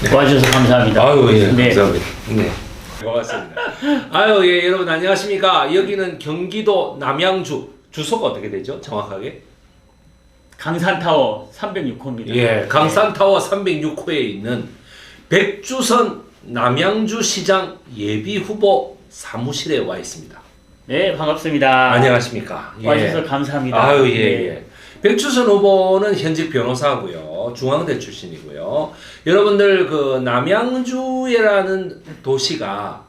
도와주셔서 감사합니다. 아유, 예, 네. 감사합니다. 네. 고맙습니다. 아유, 예, 여러분 안녕하십니까. 여기는 경기도 남양주, 주소가 어떻게 되죠? 정확하게? 강산타워 306호입니다. 예, 강산타워 306호에 있는 백주선 남양주시장 예비후보 사무실에 와 있습니다. 네, 반갑습니다. 안녕하십니까. 와주셔서 감사합니다. 아유, 예, 네. 예. 백주선 후보는 현직 변호사고요. 중앙대 출신이고요. 여러분들 그 남양주라는 도시가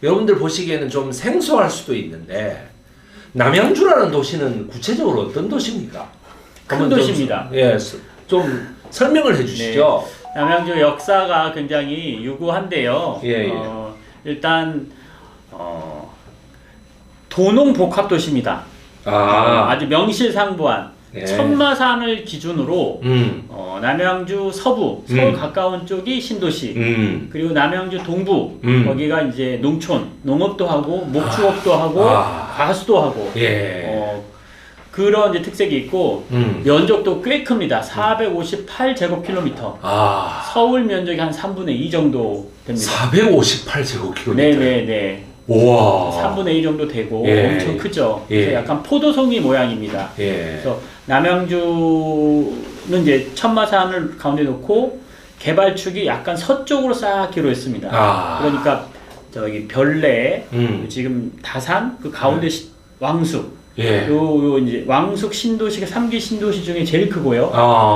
여러분들 보시기에는 좀 생소할 수도 있는데 남양주라는 도시는 구체적으로 어떤 도시입니까? 큰 도시입니다. 좀 설명을 해주시죠. 네. 남양주 역사가 굉장히 유구한데요. 예, 예. 일단 도농 복합 도시입니다. 아주 명실상부한 예. 천마산을 기준으로 남양주 서부, 서울 가까운 쪽이 신도시, 그리고 남양주 동부, 거기가 이제 농촌, 농업도 하고 목축업도 하고 과수도 하고 예. 그런 이제 특색이 있고 면적도 꽤 큽니다. 458제곱킬로미터. 서울 면적이 한 3분의 2 정도 됩니다. 458제곱킬로미터. 네네네. 우와. 3분의 2 정도 되고 예. 엄청 크죠. 예. 그래서 약간 포도송이 모양입니다. 예. 그래서 남양주는 이제 천마산을 가운데 놓고 개발축이 약간 서쪽으로 싹 기울어있습니다. 그러니까 저기 별내 지금 다산 그 가운데 왕숙 예. 요 이제 왕숙 신도시가 3기 신도시 중에 제일 크고요.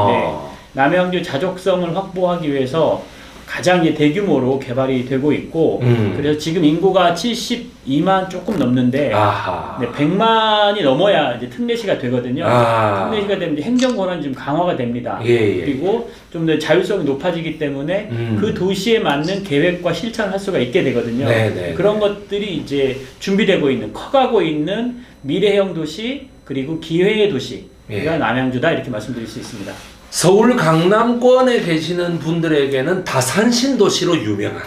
네. 남양주 자족성을 확보하기 위해서 가장 대규모로 개발이 되고 있고 그래서 지금 인구가 72만 조금 넘는데 네, 100만이 넘어야 이제 특례시가 되거든요. 특례시가 되면 이제 행정 권한이 좀 강화가 됩니다. 예. 그리고 좀 더 자율성이 높아지기 때문에 그 도시에 맞는 계획과 실천을 할 수가 있게 되거든요. 네네. 그런 것들이 이제 준비되고 있는 커가고 있는 미래형 도시 그리고 기회의 도시가 남양주다 이렇게 말씀드릴 수 있습니다. 서울 강남권에 계시는 분들에게는 다산 신도시로 유명한.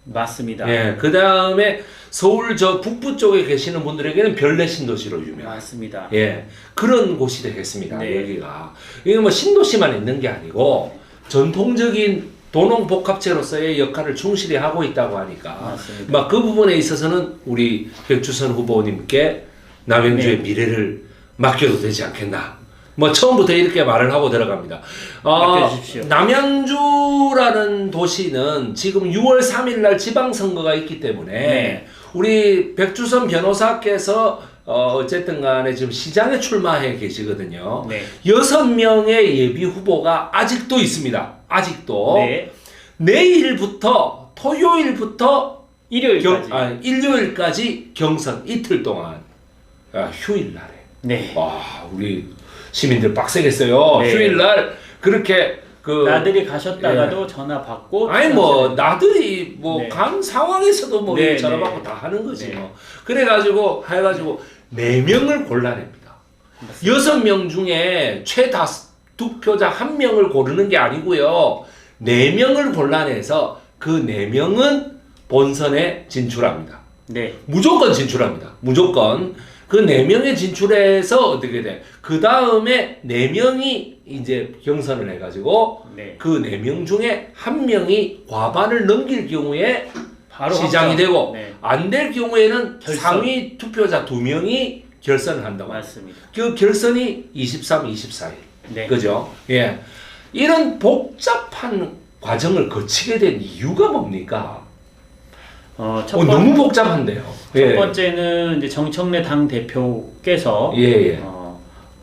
맞습니다. 예. 그 다음에 서울 저 북부 쪽에 계시는 분들에게는 별내 신도시로 유명한. 맞습니다. 예. 그런 곳이 되겠습니다. 네. 여기가. 이게 뭐 신도시만 있는 게 아니고 전통적인 도농복합체로서의 역할을 충실히 하고 있다고 하니까. 맞습니다. 막 그 부분에 있어서는 우리 백주선 후보님께 남양주의 미래를 맡겨도 되지 않겠나. 뭐 처음부터 이렇게 말을 하고 들어갑니다. 맡겨주십시오. 남양주라는 도시는 지금 6월 3일 날 지방선거가 있기 때문에 우리 백주선 변호사께서 어쨌든 간에 지금 시장에 출마해 계시거든요. 6명의 예비 후보가 아직도 있습니다. 아직도. 내일부터 토요일부터 일요일까지 경선 이틀 동안 휴일날에 와 우리 시민들 빡세겠어요. 휴일날 그렇게 나들이 가셨다가도 전화 받고 나들이 간 상황에서도 전화 받고 다 하는 거지 뭐. 그래가지고 해가지고 4명을 골라냅니다. 6명 중에 최다 득표자 1명을 고르는 게 아니고요. 4명을 골라내서 그 4명은 본선에 진출합니다. 무조건 진출합니다. 무조건. 그 4명의 진출해서 어떻게 돼? 그 다음에 4명이 이제 경선을 해가지고 그 4명 중에 1명이 과반을 넘길 경우에 바로 시장이 되고 안 될 경우에는 상위 투표자 2명이 결선을 한다고. 맞습니다. 그 결선이 23, 24일. 그죠? 예. 이런 복잡한 과정을 거치게 된 이유가 뭡니까? 너무 복잡한데요. 첫 번째는 이제 정청래 당 대표께서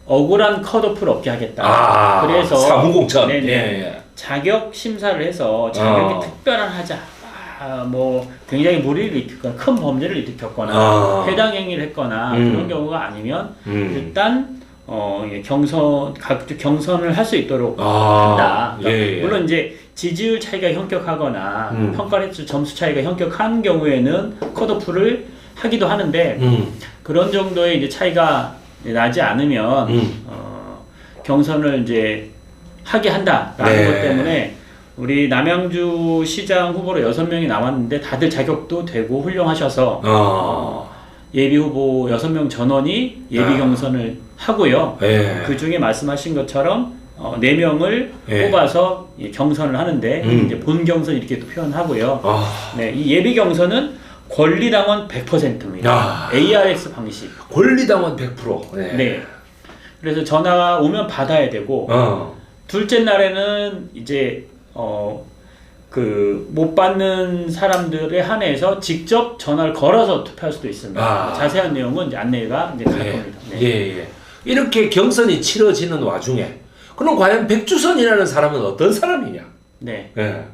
억울한 컷오프를 없게 하겠다. 그래서 사무공천. 자격 심사를 해서 자격이 특별한 하자. 굉장히 무리를 일으켰거나 큰 범죄를 일으켰거나 해당 행위를 했거나 그런 경우가 아니면 일단 각주 경선을 할 수 있도록 한다. 그러니까 물론 이제 지지율 차이가 현격하거나 평가 횟수 점수 차이가 현격한 경우에는 컷오프를 하기도 하는데 그런 정도의 이제 차이가 나지 않으면 경선을 이제 하게 한다라는 것 때문에 우리 남양주 시장 후보로 6명이 나왔는데 다들 자격도 되고 훌륭하셔서 예비 후보 6명 전원이 예비 경선을 하고요. 그 중에 말씀하신 것처럼 4명을 예. 뽑아서 경선을 하는데 이제 본 경선 이렇게 또 표현하고요. 네, 이 예비 경선은 권리당원 100%입니다. ARS 방식. 권리당원 100%. 네. 네. 그래서 전화 오면 받아야 되고 둘째 날에는 이제 못 받는 사람들에 한해서 직접 전화를 걸어서 투표할 수도 있습니다. 자세한 내용은 이제 안내가 이제 갈 겁니다. 네. 예. 이렇게 경선이 치러지는 와중에 그럼 과연 백주선이라는 사람은 어떤 사람이냐? 네. 예.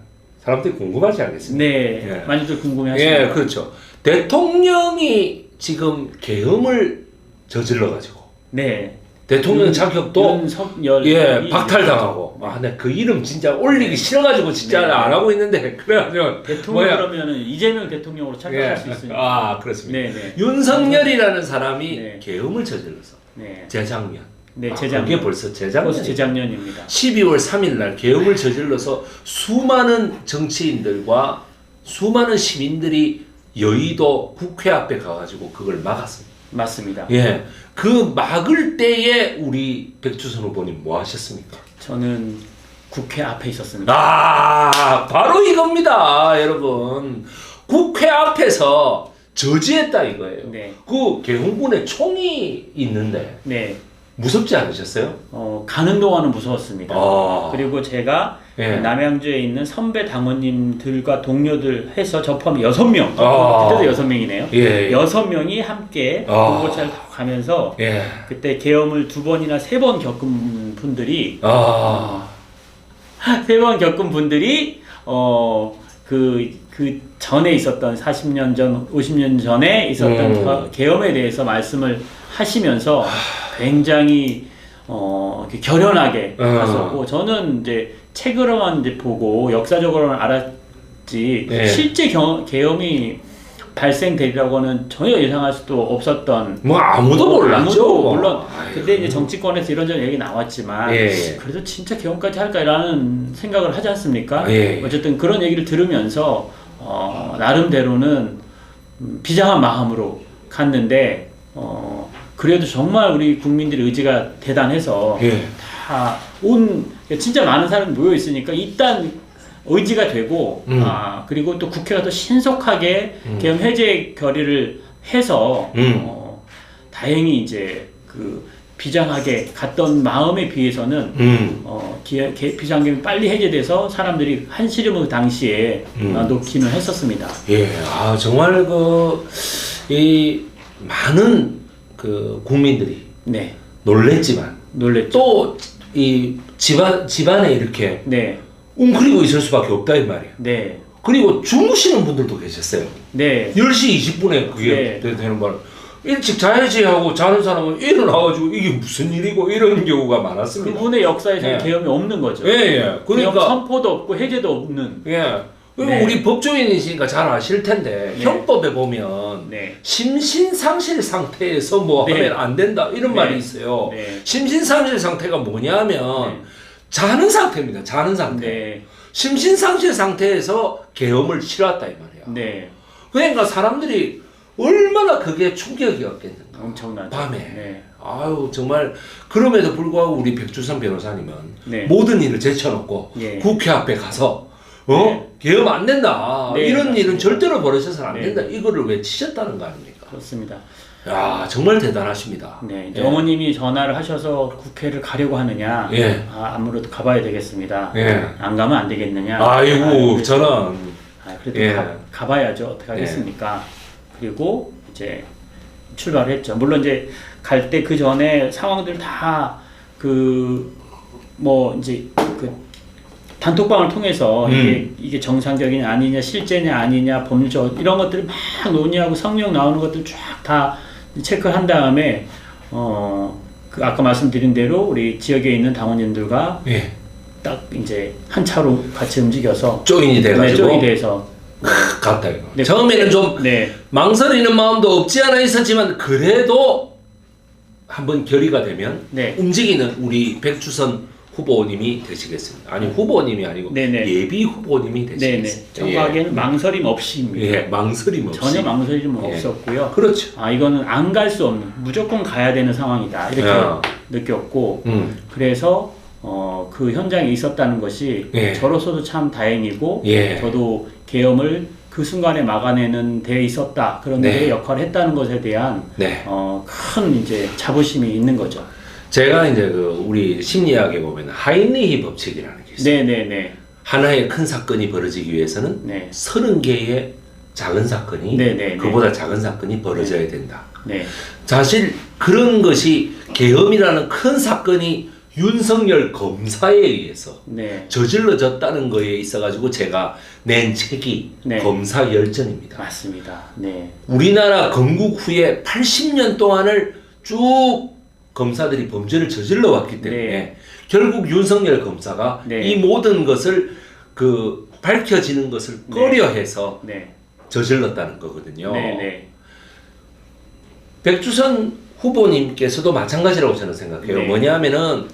사람들이 궁금하지 않겠습니까? 네. 예. 많이들 궁금해하십니다. 예, 그렇죠. 대통령이 지금 계엄을 저질러 가지고. 네. 대통령 자격도 윤석열 박탈당하고. 근데 그 이름 진짜 올리기 싫어가지고 진짜 안 하고 있는데 그래가지고 대통령 그러면은 이재명 대통령으로 착각할 수 있으니까. 그렇습니다. 네네. 윤석열이라는 사람이 계엄을 저질러서 재작년. 네, 재작년. 그게 벌써 재작년입니다. 12월 3일 날 계엄을 저질러서 수많은 정치인들과 수많은 시민들이 여의도 국회 앞에 가가지고 그걸 막았습니다. 맞습니다. 예, 그 막을 때에 우리 백주선 후보님 뭐 하셨습니까? 저는 국회 앞에 있었습니다. 바로 이겁니다, 여러분. 국회 앞에서 저지했다 이거예요. 네. 그 계엄군에 총이 있는데. 네. 무섭지 않으셨어요? 가는 동안은 무서웠습니다. 그리고 제가 남양주에 있는 선배 당원님들과 동료들 해서 저 포함 6명, 그때도 6명이네요. 6명이 함께 봉고차를 타고 가면서 그때 계엄을 2번이나 3번 겪은 분들이 3번 겪은 분들이 그 전에 있었던 40년 전, 50년 전에 있었던 계엄에 대해서 말씀을 하시면서 굉장히 결연하게 갔었고 저는 이제 책으로만 이제 보고 역사적으로는 알았지 실제 계엄이 발생되리라고는 전혀 예상할 수도 없었던 아무도 몰랐죠. 물론 그때 이제 정치권에서 이런저런 얘기 나왔지만 그래도 진짜 계엄까지 할까라는 생각을 하지 않습니까? 어쨌든 그런 얘기를 들으면서 나름대로는 비장한 마음으로 갔는데 그래도 정말 우리 국민들의 의지가 대단해서 다 진짜 많은 사람이 모여 있으니까 일단 의지가 되고 그리고 또 국회가 또 신속하게 계엄 해제 결의를 해서 다행히 이제 그 비장하게 갔던 마음에 비해서는 비상계엄이 빨리 해제돼서 사람들이 한시름을 당시에 놓기는 했었습니다. 정말 이 많은 그 국민들이 놀랬지만 또 이 집안에 이렇게 웅크리고 있을 수밖에 없다 이 말이야. 그리고 주무시는 분들도 계셨어요. 10시 20분에 그게 되는 바람 일찍 자야지 하고 자는 사람은 일어나가지고 이게 무슨 일이고 이런 경우가 많았습니다. 그분의 역사에서는 계엄이 없는 거죠. 그러니까 계엄 선포도 없고 해제도 없는. 그리고 우리 법조인이시니까 잘 아실 텐데 형법에 보면 심신상실 상태에서 뭐 하면 안 된다 이런 말이 있어요. 심신상실 상태가 뭐냐면 자는 상태입니다. 자는 상태. 심신상실 상태에서 계엄을 치렀다 이 말이야. 그러니까 사람들이 얼마나 그게 충격이었겠는가. 엄청나죠. 밤에. 정말 그럼에도 불구하고 우리 백주선 변호사님은 모든 일을 제쳐놓고 국회 앞에 가서 계엄 안 된다. 이런 맞습니다. 일은 절대로 벌어져서는 안 된다. 이거를 외치셨다는 거 아닙니까? 그렇습니다. 정말 대단하십니다. 어머님이 전화를 하셔서 국회를 가려고 하느냐. 아무래도 가봐야 되겠습니다. 안 가면 안 되겠느냐. 저는. 그래도 가봐야죠. 어떻게 하겠습니까? 그리고 이제 출발을 했죠. 물론 이제 갈 때 그 전에 상황들 다 단톡방을 통해서 이게 정상적이냐 아니냐 실제냐 아니냐 법률적 이런 것들을 막 논의하고 성명 나오는 것들 쫙 다 체크한 다음에 그 아까 말씀드린 대로 우리 지역에 있는 당원님들과 딱 이제 한 차로 같이 움직여서 조인이 돼가지고 조인이 돼서 갔다 이거. 처음에는 좀 망설이는 마음도 없지 않아 있었지만 그래도 한번 결의가 되면 움직이는 우리 백주선 후보님이 되시겠습니다. 아니 후보님이 아니고 예비 후보님이 되시겠습니다. 정확하게는 망설임 없이입니다. 망설임 없이. 전혀 망설임 없었고요. 그렇죠. 이거는 안 갈 수 없는 무조건 가야 되는 상황이다 이렇게 느꼈고 그래서 그 현장에 있었다는 것이 예. 저로서도 참 다행이고 예. 저도 계엄을 그 순간에 막아내는 데 있었다 그런 네. 데 역할을 했다는 것에 대한 네. 큰 이제 자부심이 있는 거죠. 제가 이제 그 우리 심리학에 보면 하인리히 법칙이라는 게 있어요. 네네네. 하나의 큰 사건이 벌어지기 위해서는 네. 30개의 작은 사건이 네네네. 그보다 작은 사건이 벌어져야 된다. 네. 사실 그런 것이 계엄이라는 큰 사건이 윤석열 검사에 의해서 네. 저질러졌다는 거에 있어가지고 제가 낸 책이 네. 검사 열전입니다. 맞습니다. 네. 우리나라 건국 후에 80년 동안을 쭉 검사들이 범죄를 저질러 왔기 때문에 네. 결국 윤석열 검사가 네. 이 모든 것을 그 밝혀지는 것을 네. 꺼려해서 네. 저질렀다는 거거든요. 네. 네. 백주선 후보님께서도 마찬가지라고 저는 생각해요. 네. 뭐냐면은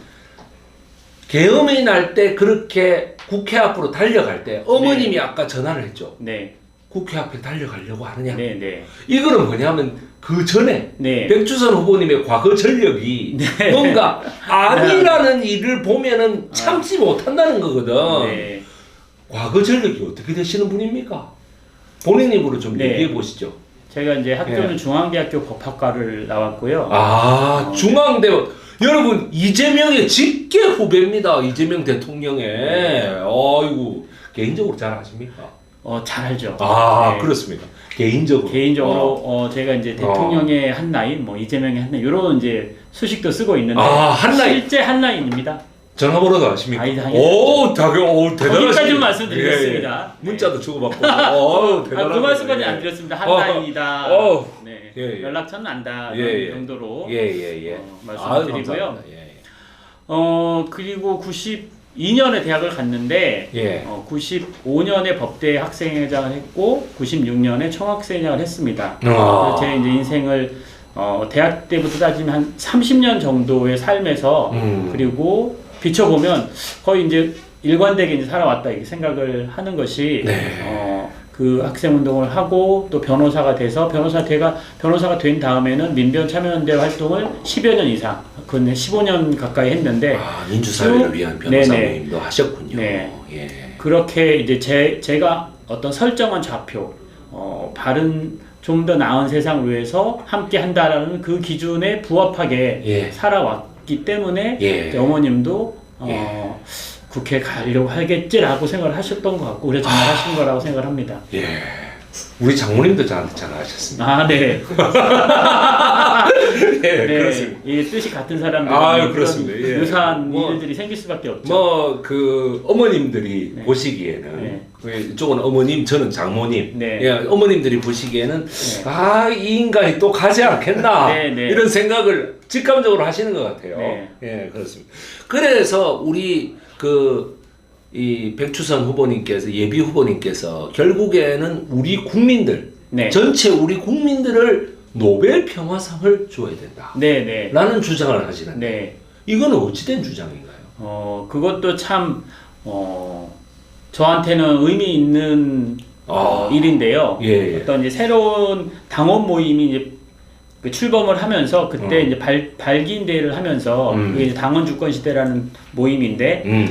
계엄이 날 때 그렇게 국회 앞으로 달려갈 때 어머님이 아까 전화를 했죠. 네. 국회 앞에 달려가려고 하느냐. 네. 네. 이거는 뭐냐면 그 전에 네. 백주선 후보님의 과거 전력이 네. 뭔가 아니라는 일을 보면은 참지 못한다는 거거든. 네. 과거 전력이 어떻게 되시는 분입니까? 본인 입으로 좀 네. 얘기해 보시죠. 제가 이제 학교는 네. 중앙대학교 법학과를 나왔고요. 아, 중앙대원. 여러분, 이재명의 직계 후배입니다. 이재명 대통령의. 아이고, 개인적으로 잘 아십니까? 잘 알죠. 아, 네. 그렇습니까? 개인적으로. 개인적으로 제가 이제 대통령의 한라인, 뭐 이재명의 한라인 이런 이제 수식도 쓰고 있는데 한라인. 실제 한라인입니다. 전화번호도 아십니까? 아니, 오, 대단하시네. 거기까지만 말씀드리겠습니다. 예. 문자도 주고받고. 대단하네. 그 말씀까지 안 드렸습니다. 한라인이다. 네. 예. 연락처는 안다. 예. 이런 정도로 예. 말씀드리고요. 감사합니다. 예. 그리고 92년에 대학을 갔는데 예. 95년에 법대 학생회장을 했고 96년에 총학생회장을 했습니다. 아. 제 이제 인생을 대학 때부터 따지면 한 30년 정도의 삶에서 그리고 비춰보면 거의 이제 일관되게 이제 살아왔다 이렇게 생각을 하는 것이 네. 그 학생 운동을 하고 또 변호사가 돼서 변호사가 된 다음에는 민변 참여연대 활동을 10여 년 이상, 그건 15년 가까이 했는데 민주사회를 위한 변호사 모임도 하셨군요. 네. 예. 그렇게 이제 제가 어떤 설정한 좌표, 바른 좀 더 나은 세상을 위해서 함께 한다라는 그 기준에 부합하게 살아왔기 때문에 이제 어머님도 국회 가려고 하겠지라고 생각을 하셨던 것 같고 그래서 전화하신 거라고 생각을 합니다. 예. 우리 장모님도 저한테 전화하셨습니다. 아, 네. 네, 그렇습니다. 이 뜻이 같은 사람들 그렇습니다. 예. 유사한 일들이 생길 수밖에 없죠. 어머님들이 보시기에는 이쪽은 어머님, 저는 장모님. 예, 어머님들이 보시기에는 이 인간이 또 가지 않겠나 이런 생각을 직감적으로 하시는 것 같아요. 예, 그렇습니다. 그래서 우리 이 백추선 후보님께서 예비 후보님께서 결국에는 우리 국민들 전체 우리 국민들을 노벨 평화상을 줘야 된다. 라는 주장을 하시는데 이건 어찌된 주장인가요? 그것도 참 저한테는 의미 있는 일인데요. 어떤 이제 새로운 당원 모임이 이제 출범을 하면서 그때 이제 발기인대회를 하면서 그게 이제 당원 주권 시대라는 모임인데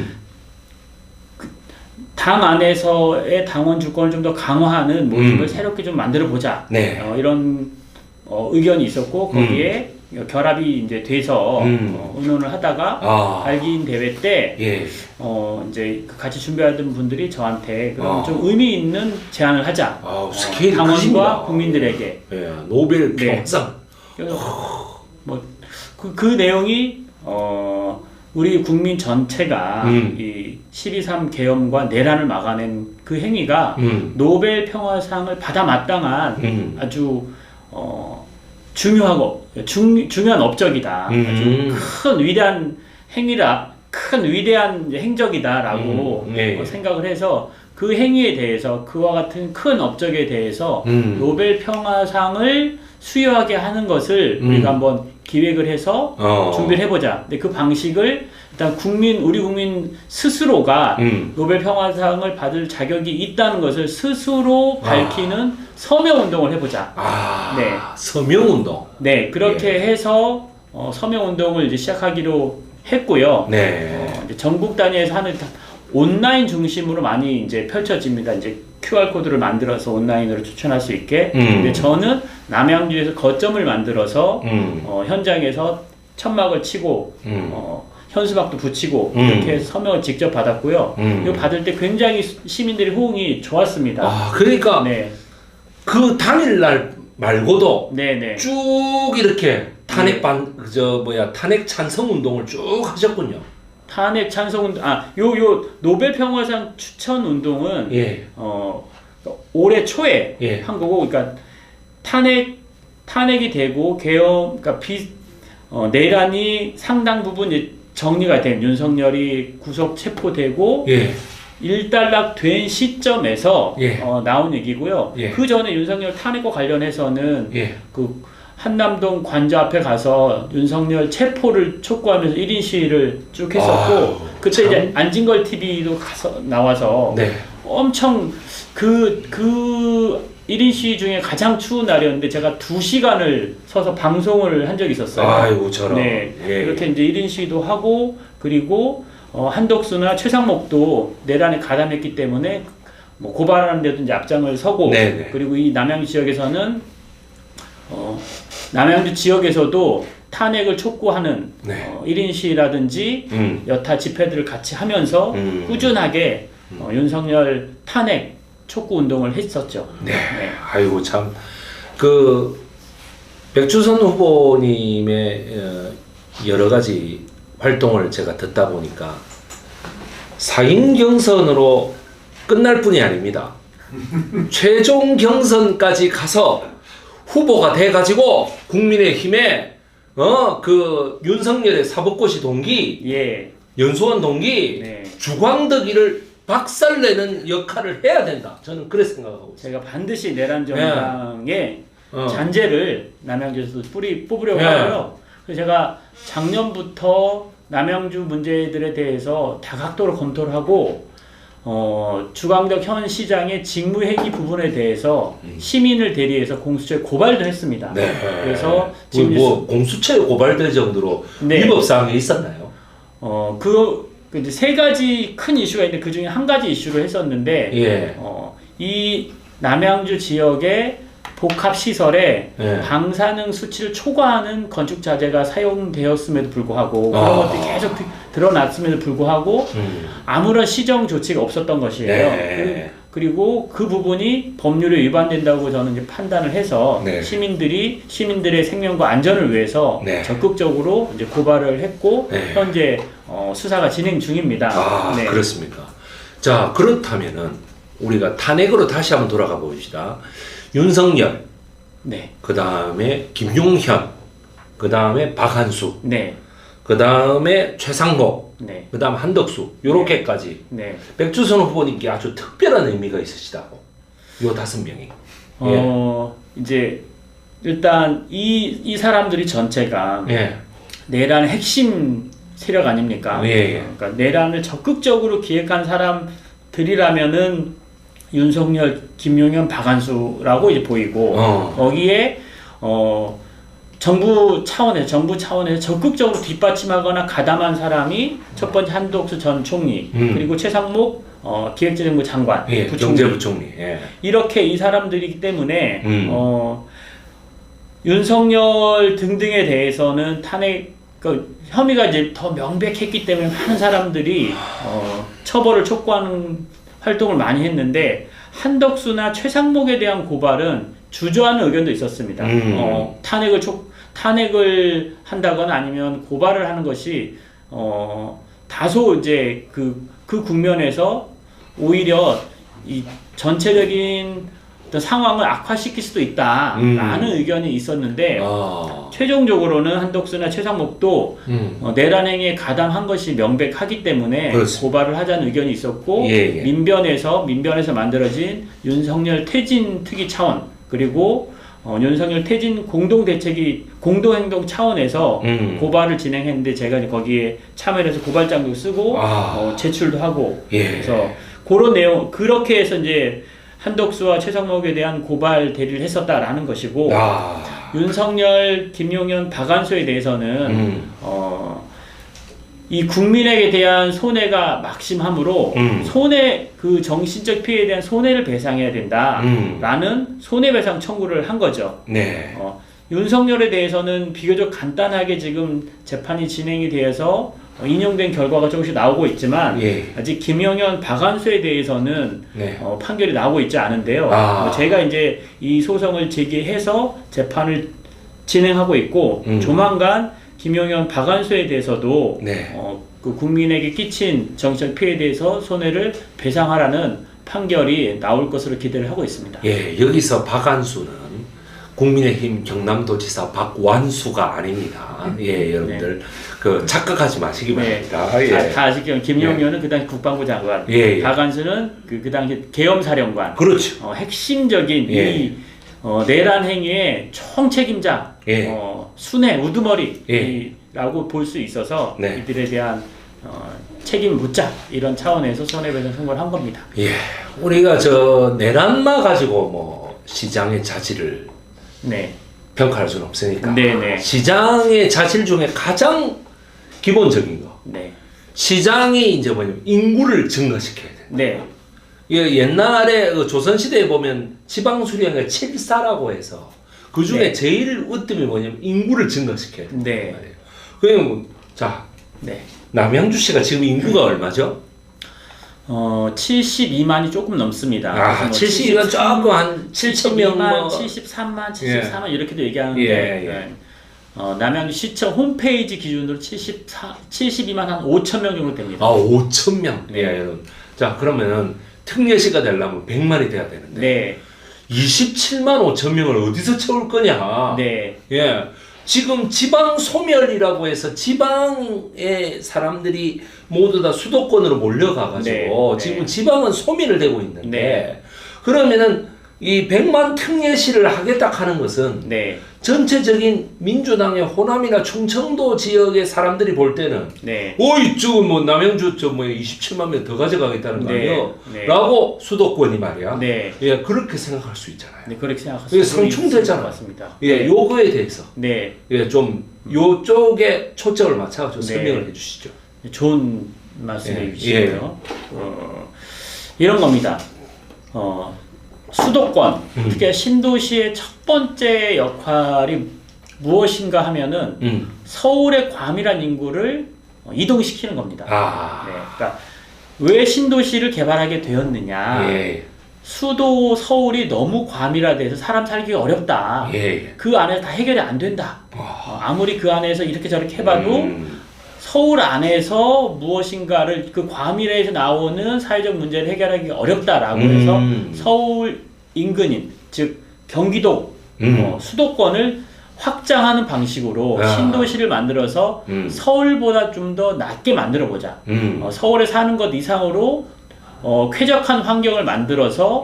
당 안에서의 당원 주권을 좀 더 강화하는 모임을 새롭게 좀 만들어 보자. 이런 의견이 있었고 거기에 결합이 이제 돼서 의논을 하다가 발기인 대회 때 이제 같이 준비하던 분들이 저한테 그럼 좀 의미 있는 제안을 하자. 스케일이 당원과 크십니다. 국민들에게 노벨 평화상. 그 내용이 우리 국민 전체가 이 12.3 계엄과 내란을 막아낸 그 행위가 노벨 평화상을 받아 마땅한 아주 중요한 업적이다. 아주 큰 위대한 행위라, 큰 위대한 행적이다라고 생각을 해서 그 행위에 대해서 그와 같은 큰 업적에 대해서 노벨 평화상을 수여하게 하는 것을 우리가 한번 기획을 해서 준비를 해보자. 근데 그 방식을 일단 우리 국민 스스로가 노벨 평화상을 받을 자격이 있다는 것을 스스로 밝히는 서명운동을 해보자. 서명운동. 네, 그렇게 해서 서명운동을 이제 시작하기로 했고요. 이제 이제 전국 단위에서 하는 온라인 중심으로 많이 이제 펼쳐집니다. 이제 QR 코드를 만들어서 온라인으로 추천할 수 있게. 근데 저는 남양주에서 거점을 만들어서 현장에서 천막을 치고 현수막도 붙이고 이렇게 해서 서명을 직접 받았고요. 이거 받을 때 굉장히 시민들의 호응이 좋았습니다. 아, 그러니까 네. 그 당일날 말고도 네네. 쭉 이렇게 탄핵 탄핵 찬성 운동을 쭉 하셨군요. 탄핵 찬성 운동, 요 노벨 평화상 추천 운동은 예. 올해 초에 예. 한 거고, 그러니까 탄핵이 되고 그러니까 내란이 상당 부분 이제 정리가 된 윤석열이 구속 체포되고 예. 일단락된 시점에서 예. 나온 얘기고요. 예. 그 전에 윤석열 탄핵과 관련해서는 예. 그 한남동 관저 앞에 가서 윤석열 체포를 촉구하면서 1인 시위를 쭉 했었고, 그때 참. 이제 안진걸 TV도 나와서 네. 엄청 그 1인 시위 중에 가장 추운 날이었는데 제가 2시간을 서서 방송을 한 적이 있었어요. 아이고 저런. 네. 예. 이렇게 이제 1인 시위도 하고, 그리고 한덕수나 최상목도 내란에 가담했기 때문에 뭐 고발하는 데도 이제 앞장을 서고, 네네. 그리고 이 남양주 지역에서는 남양주 지역에서도 탄핵을 촉구하는 네. 1인 시위라든지 여타 집회들을 같이 하면서 꾸준하게 윤석열 탄핵 촉구 운동을 했었죠. 네. 네. 아이고 참 그 백주선 후보님의 여러 가지 활동을 제가 듣다 보니까 4인 경선으로 끝날 뿐이 아닙니다. 최종 경선까지 가서 후보가 돼가지고 국민의힘에 그 윤석열의 사법고시 동기, 예. 연수원 동기, 네. 주광덕이를 박살내는 역할을 해야 된다. 저는 그렇게 생각하고 있어요. 제가 반드시 내란 정당의 잔재를 남양주에서 뽑으려고 네. 하고요. 그래서 제가 작년부터 남양주 문제들에 대해서 다각도로 검토를 하고 주광덕 현 시장의 직무회기 부분에 대해서 시민을 대리해서 공수처에 고발도 했습니다. 네. 그래서 지금 공수처에 고발될 정도로 네. 위법 사항이 있었나요? 이제 3가지 큰 이슈가 있는데 그 중에 한 가지 이슈를 했었는데 예. 이 남양주 지역의 복합 시설에 예. 방사능 수치를 초과하는 건축 자재가 사용되었음에도 불구하고 그런 것들이 계속 드러났음에도 불구하고 아무런 시정 조치가 없었던 것이에요. 네. 그리고 그 부분이 법률에 위반된다고 저는 이제 판단을 해서 네. 시민들의 생명과 안전을 위해서 네. 적극적으로 이제 고발을 했고 네. 현재 수사가 진행 중입니다. 네. 그렇습니까? 자, 그렇다면은 우리가 탄핵으로 다시 한번 돌아가 봅시다. 윤석열, 네. 그 다음에 김용현, 그 다음에 박한수, 네. 그 다음에 최상목, 네. 그 다음 한덕수, 요렇게까지 네. 백주선 후보님께 아주 특별한 의미가 있으시다고. 요 5명이. 이제 일단 이 사람들이 전체가 예. 내란의 핵심 세력 아닙니까? 예. 그러니까 내란을 적극적으로 기획한 사람들이라면은 윤석열, 김용현, 박한수라고 이제 보이고 거기에 정부 차원에서 적극적으로 뒷받침하거나 가담한 사람이 첫 번째 한덕수 전 총리 그리고 최상목 기획재정부 장관, 예, 부총리. 경제부총리. 예. 이렇게 이 사람들이기 때문에 윤석열 등등에 대해서는 탄핵 혐의가 이제 더 명백했기 때문에 많은 사람들이 처벌을 촉구하는 활동을 많이 했는데 한덕수나 최상목에 대한 고발은 주저하는 의견도 있었습니다. 탄핵을 한다거나 아니면 고발을 하는 것이 다소 이제 그 국면에서 오히려 이 전체적인 어떤 상황을 악화시킬 수도 있다라는 의견이 있었는데 최종적으로는 한덕수나 최상목도 내란 행위에 가담한 것이 명백하기 때문에 그렇습니다. 고발을 하자는 의견이 있었고 예. 민변에서 만들어진 윤석열 퇴진 특위 차원 그리고 윤석열 퇴진 공동행동 차원에서 고발을 진행했는데 제가 거기에 참여를 해서 고발장도 쓰고 제출도 하고 예. 그래서 그런 내용 그렇게 해서 이제 한덕수와 최상목에 대한 고발 대리를 했었다라는 것이고 윤석열, 김용현, 박한수에 대해서는 이 국민에게 대한 손해가 막심하므로 손해 그 정신적 피해에 대한 손해를 배상해야 된다라는 손해배상 청구를 한 거죠. 네. 윤석열에 대해서는 비교적 간단하게 지금 재판이 진행이 되어서 인용된 결과가 조금씩 나오고 있지만 예. 아직 김영현, 박한수에 대해서는 네. 판결이 나오고 있지 않은데요. 제가 이제 이 소송을 제기해서 재판을 진행하고 있고 조만간 김영현, 박한수에 대해서도 네. 그 국민에게 끼친 정치적 피해에 대해서 손해를 배상하라는 판결이 나올 것으로 기대를 하고 있습니다. 예, 여기서 박한수는 국민의힘 경남도지사 박완수가 아닙니다. 예, 여러분들 네. 그 착각하지 마시기 바랍니다. 네. 예. 다 아시죠? 김용현은 그 당시 국방부 장관, 박한수는 그 당시 계엄사령관. 그렇죠. 핵심적인 이 내란 행위의 총책임자, 순회 우두머리라고 볼 수 있어서 이들에 대한 책임 묻자 이런 차원에서 손해배상 청구를 한 겁니다. 예, 우리가 저 내란만 가지고 뭐 시장의 자질을 평가할 수는 없으니까. 네네. 시장의 자질 중에 가장 기본적인 거. 시장이 이제 뭐냐면 인구를 증가시켜야 된다. 네. 옛날에 조선시대에 보면 지방수령의 7사라고 해서 그 중에 제일 으뜸이 뭐냐면 인구를 증가시켜야 된다. 네. 그럼 자, 남양주시가 지금 인구가 얼마죠? 72만이 조금 넘습니다. 72만 조금 한 7,000명, 73만, 74만 이렇게도 얘기하는데 남양주 시청 홈페이지 기준으로 72만 한 5천 명 정도 됩니다. 5천 명. 네. 자, 그러면 특례시가 되려면 100만이 돼야 되는데 27만 5천 명을 어디서 채울 거냐? 예. 지금 지방 소멸이라고 해서 지방의 사람들이 모두 다 수도권으로 몰려가가지고 지금 지방은 소멸을 되고 있는데 그러면은 이 100만 특례시를 하겠다 하는 것은 전체적인 민주당의 호남이나 충청도 지역의 사람들이 볼 때는 어이 지금 뭐 남양주 저 뭐 27만 명 더 가져가겠다는 거 아니에요? 라고 수도권이 말이야. 예, 그렇게 생각할 수 있잖아요. 그렇게 생각할 수 상충되잖아. 맞습니다. 예, 요거에 대해서 예, 좀 요쪽에 초점을 맞춰서 설명을 해주시죠. 좋은 말씀해 주시고요. 이런 겁니다. 수도권, 특히 신도시의 첫 번째 역할이 무엇인가 하면은 서울의 과밀한 인구를 이동시키는 겁니다. 그러니까 왜 신도시를 개발하게 되었느냐? 수도 서울이 너무 과밀화돼서 사람 살기 어렵다. 그 안에서 다 해결이 안 된다. 아무리 그 안에서 이렇게 저렇게 해봐도 서울 안에서 무엇인가를 그 과밀에서 나오는 사회적 문제를 해결하기 어렵다라고 해서 서울 인근인 즉 경기도 수도권을 확장하는 방식으로 신도시를 만들어서 서울보다 좀 더 낮게 만들어 보자. 서울에 사는 것 이상으로 쾌적한 환경을 만들어서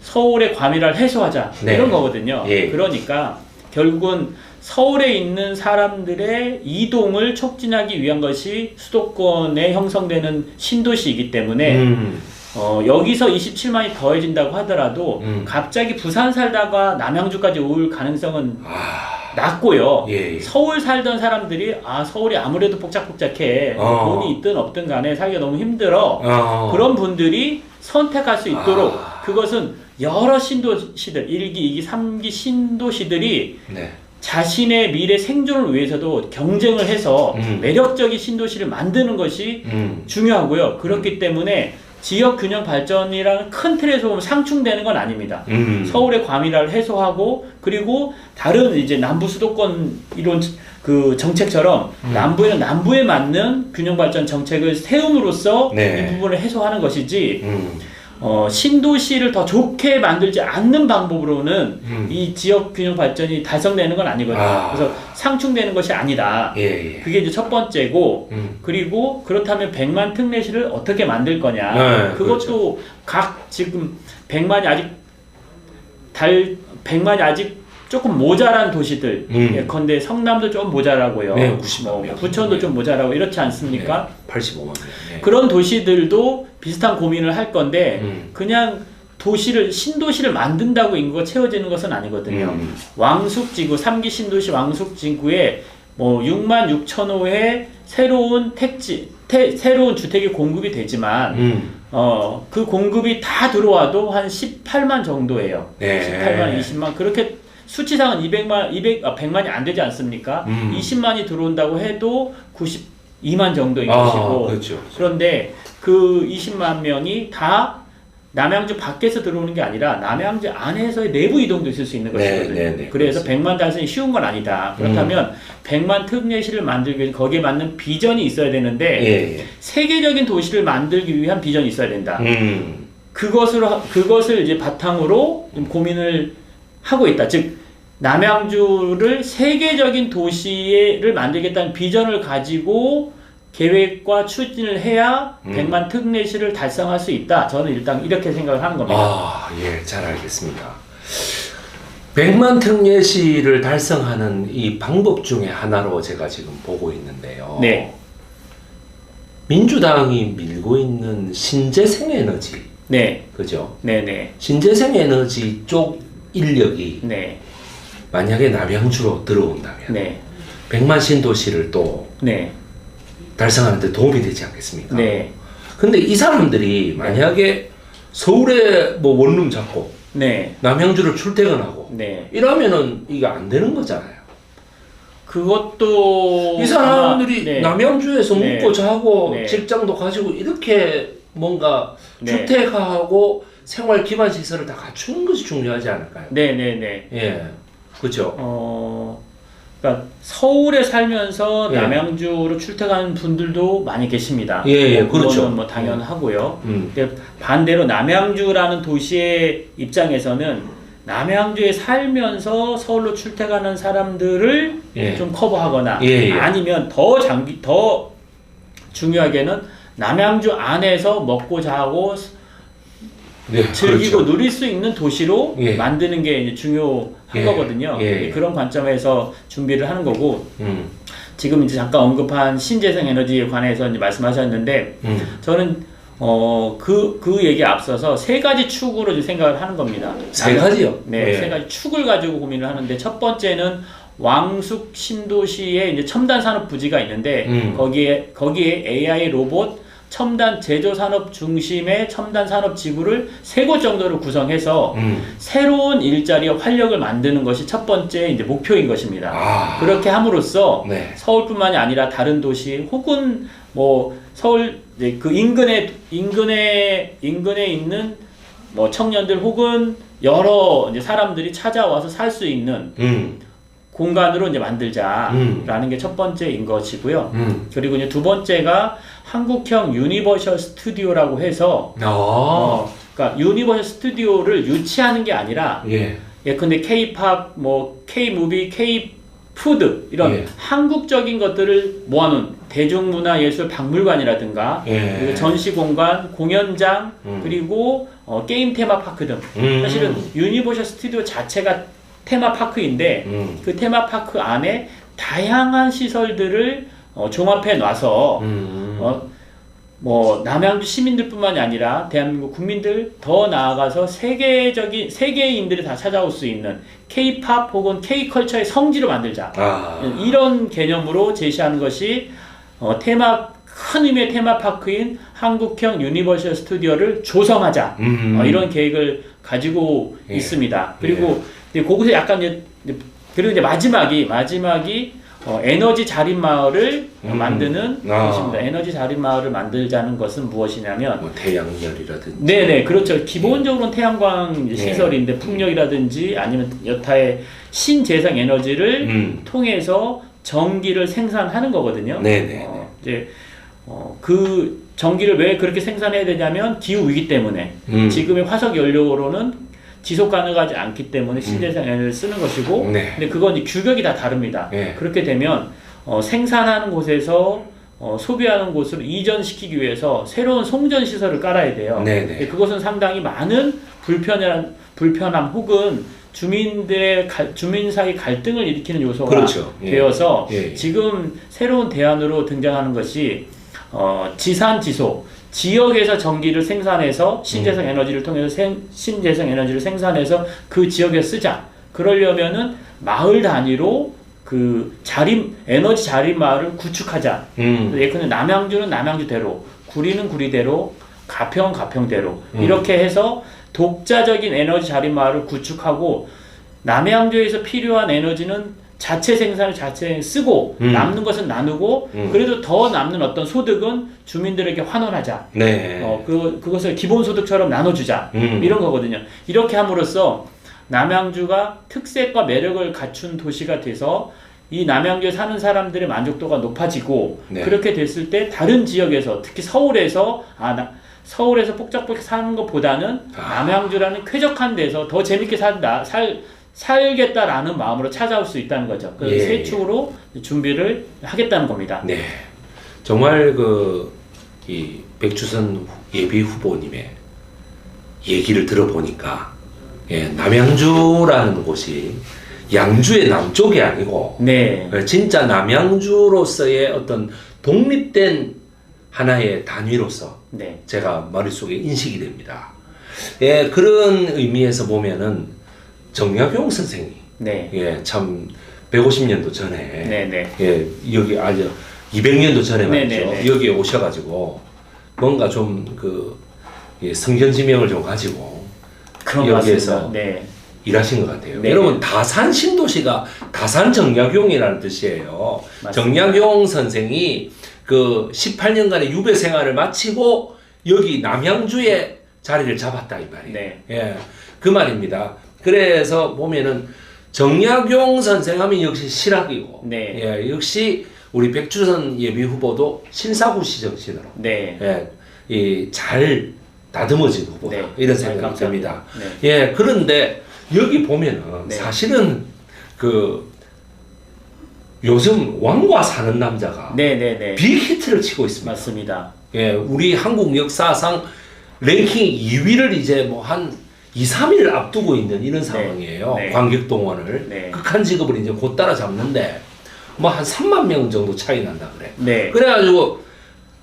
서울의 과밀화를 해소하자 이런 거거든요. 그러니까 결국은 서울에 있는 사람들의 이동을 촉진하기 위한 것이 수도권에 형성되는 신도시이기 때문에 여기서 27만이 더해진다고 하더라도 갑자기 부산 살다가 남양주까지 올 가능성은 낮고요. 서울 살던 사람들이 서울이 아무래도 복잡해 돈이 있든 없든 간에 살기가 너무 힘들어 그런 분들이 선택할 수 있도록 그것은 여러 신도시들 1기, 2기, 3기 신도시들이 자신의 미래 생존을 위해서도 경쟁을 해서 매력적인 신도시를 만드는 것이 중요하고요. 그렇기 때문에 지역 균형 발전이라는 큰 틀에서 보면 상충되는 건 아닙니다. 서울의 과밀화를 해소하고 그리고 다른 이제 남부 수도권 이런 그 정책처럼 남부에는 남부에 맞는 균형 발전 정책을 세움으로써 이 부분을 해소하는 것이지 신도시를 더 좋게 만들지 않는 방법으로는 이 지역 균형 발전이 달성되는 건 아니거든요. 그래서 상충되는 것이 아니다. 그게 이제 첫 번째고 그리고 그렇다면 100만 특례시를 어떻게 만들 거냐. 그것도 각 지금 100만이 아직 조금 모자란 도시들 예컨대 성남도 좀 모자라고요. 부천도 좀 모자라고 이렇지 않습니까? 85만 명. 그런 도시들도 비슷한 고민을 할 건데 그냥 신도시를 만든다고 인구가 채워지는 것은 아니거든요. 왕숙지구 3기 신도시 왕숙지구에 뭐 6만 6천 호의 새로운 새로운 주택이 공급이 되지만 그 공급이 다 들어와도 한 18만 정도예요. 네. 18만, 20만 그렇게 수치상은 100만이 안 되지 않습니까? 20만이 들어온다고 해도 92만 정도인 것이고 그렇죠. 그런데 그 20만 명이 다 남양주 밖에서 들어오는 게 아니라 남양주 안에서의 내부 이동도 있을 수 있는 것이거든요. 네, 그래서 100만 달성이 쉬운 건 아니다. 그렇다면 100만 특례시를 만들기 위해 거기에 맞는 비전이 있어야 되는데 세계적인 도시를 만들기 위한 비전이 있어야 된다. 그것을 이제 바탕으로 좀 고민을 하고 있다. 즉 남양주를 세계적인 도시를 만들겠다는 비전을 가지고 계획과 추진을 해야 100만 특례시를 달성할 수 있다. 저는 일단 이렇게 생각을 하는 겁니다. 예, 잘 알겠습니다. 100만 특례시를 달성하는 이 방법 중에 하나로 제가 지금 보고 있는데요. 네. 민주당이 밀고 있는 신재생에너지. 네. 그죠? 네네. 신재생에너지 쪽 인력이 네. 만약에 남양주로 들어온다면 네. 100만 신도시를 또 네. 달성하는 데 도움이 되지 않겠습니까? 네. 근데 이 사람들이 만약에 서울에 뭐 원룸 잡고 네. 남양주를 출퇴근하고 네. 이러면은 이게 안 되는 거잖아요. 그것도 이 사람들이 네. 남양주에서 네. 묵고 자고 네. 직장도 가지고 이렇게 뭔가 네. 주택하고 생활 기반 시설을 다 갖추는 것이 중요하지 않을까요? 네네네. 예, 그렇죠. 그러니까 서울에 살면서 예. 남양주로 출퇴하는 분들도 많이 계십니다. 예, 그렇죠. 그거는 뭐 당연하고요. 근데 반대로 남양주라는 도시의 입장에서는 남양주에 살면서 서울로 출퇴하는 사람들을 좀 커버하거나 아니면 더 중요하게는 남양주 안에서 먹고 자고 즐기고 그렇죠. 누릴 수 있는 도시로 만드는 게 이제 중요한 거거든요. 그런 관점에서 준비를 하는 거고 지금 이제 잠깐 언급한 신재생 에너지에 관해서 이제 말씀하셨는데 저는 그 얘기에 앞서서 세 가지 축으로 이제 생각을 하는 겁니다. 세 가지요? 네, 세 가지 축을 가지고 고민을 하는데 첫 번째는 왕숙 신도시에 이제 첨단 산업 부지가 있는데 거기에 AI 로봇 첨단 제조산업 중심의 첨단 산업 지구를 3곳 정도를 구성해서 새로운 일자리와 활력을 만드는 것이 첫 번째 이제 목표인 것입니다. 그렇게 함으로써 서울뿐만이 아니라 다른 도시 혹은 뭐 서울 이제 그 인근에 있는 뭐 청년들 혹은 여러 이제 사람들이 찾아와서 살 수 있는 공간으로 이제 만들자라는 게 첫 번째인 것이고요. 그리고 이제 두 번째가 한국형 유니버셜 스튜디오라고 해서 그러니까 유니버셜 스튜디오를 유치하는 게 아니라 예컨대 K-팝, 뭐 K-무비, K-푸드 이런 한국적인 것들을 모아놓은 대중문화예술 박물관이라든가 그리고 전시공간, 공연장 그리고 게임 테마파크 등 사실은 유니버셜 스튜디오 자체가 테마파크인데 그 테마파크 안에 다양한 시설들을 종합해 놔서 뭐 남양주 시민들뿐만이 아니라 대한민국 국민들 더 나아가서 세계인들이 다 찾아올 수 있는 K-팝 혹은 K-컬처의 성지로 만들자 이런 개념으로 제시하는 것이 큰 의미의 테마파크인 한국형 유니버셜 스튜디오를 조성하자 이런 계획을 가지고 있습니다. 그리고 거기서 약간 그리고 이제 마지막이 에너지 자립 마을을 만드는 것입니다. 에너지 자립 마을을 만들자는 것은 무엇이냐면 뭐 태양열이라든지 네네 그렇죠. 기본적으로는 태양광 시설인데 풍력이라든지 아니면 여타의 신재생 에너지를 통해서 전기를 생산하는 거거든요. 이제 그 전기를 왜 그렇게 생산해야 되냐면 기후 위기 때문에 지금의 화석 연료로는 지속 가능하지 않기 때문에 신재생 에너지를 쓰는 것이고 근데 그건 규격이 다 다릅니다. 그렇게 되면 생산하는 곳에서 소비하는 곳으로 이전시키기 위해서 새로운 송전 시설을 깔아야 돼요. 그것은 상당히 많은 불편함 혹은 주민 사이 갈등을 일으키는 요소가 되어서 지금 새로운 대안으로 등장하는 것이 지산지소 지역에서 전기를 생산해서 신재생 에너지를 통해서 신재생 에너지를 생산해서 그 지역에 쓰자. 그러려면은 마을 단위로 그 에너지 자립마을을 구축하자. 예컨대 남양주는 남양주대로, 구리는 구리대로, 가평은 가평대로 이렇게 해서 독자적인 에너지 자립마을을 구축하고 남양주에서 필요한 에너지는 자체 생산을 자체 쓰고 남는 것은 나누고 그래도 더 남는 어떤 소득은 주민들에게 환원하자. 네. 그것을 기본소득처럼 나눠주자. 이런 거거든요. 이렇게 함으로써 남양주가 특색과 매력을 갖춘 도시가 돼서 이 남양주에 사는 사람들의 만족도가 높아지고 네. 그렇게 됐을 때 다른 지역에서 특히 서울에서 서울에서 뽁짝뽁짝 사는 것보다는 남양주라는 쾌적한 데서 더 재밌게 살겠다라는 마음으로 찾아올 수 있다는 거죠. 그 세 축으로 준비를 하겠다는 겁니다. 네, 정말 이 백주선 예비 후보님의 얘기를 들어보니까 남양주라는 곳이 양주의 남쪽이 아니고 네. 진짜 남양주로서의 어떤 독립된 하나의 단위로서 네. 제가 머릿속에 인식이 됩니다. 그런 의미에서 보면은 정약용 선생이 네. 참 150년도 전에 네. 여기 아주 200년도 전에 말이죠. 네. 여기에 오셔가지고 뭔가 좀 성견지명을 좀 가지고 여기에서 일하신 것 같아요. 네. 여러분 다산 신도시가 다산 정약용이라는 뜻이에요. 맞습니다. 정약용 선생이 그 18년간의 유배 생활을 마치고 여기 남양주에 자리를 잡았다 이 말이에요. 네. 그 말입니다. 그래서 보면은 정약용 선생하면 역시 실학이고, 역시 우리 백주선 예비 후보도 신사구시 정신으로, 잘 다듬어진 후보다 이런 생각이 듭니다. 그런데 여기 보면은 사실은 요즘 왕과 사는 남자가 빅히트를 치고 있습니다. 맞습니다. 우리 한국 역사상 랭킹 2위를 이제 뭐 한 2, 3일 앞두고 있는 이런 상황이에요. 관객동원을 극한 직업을 이제 곧 따라잡는데 뭐 한 3만 명 정도 차이 난다 그래. 그래가지고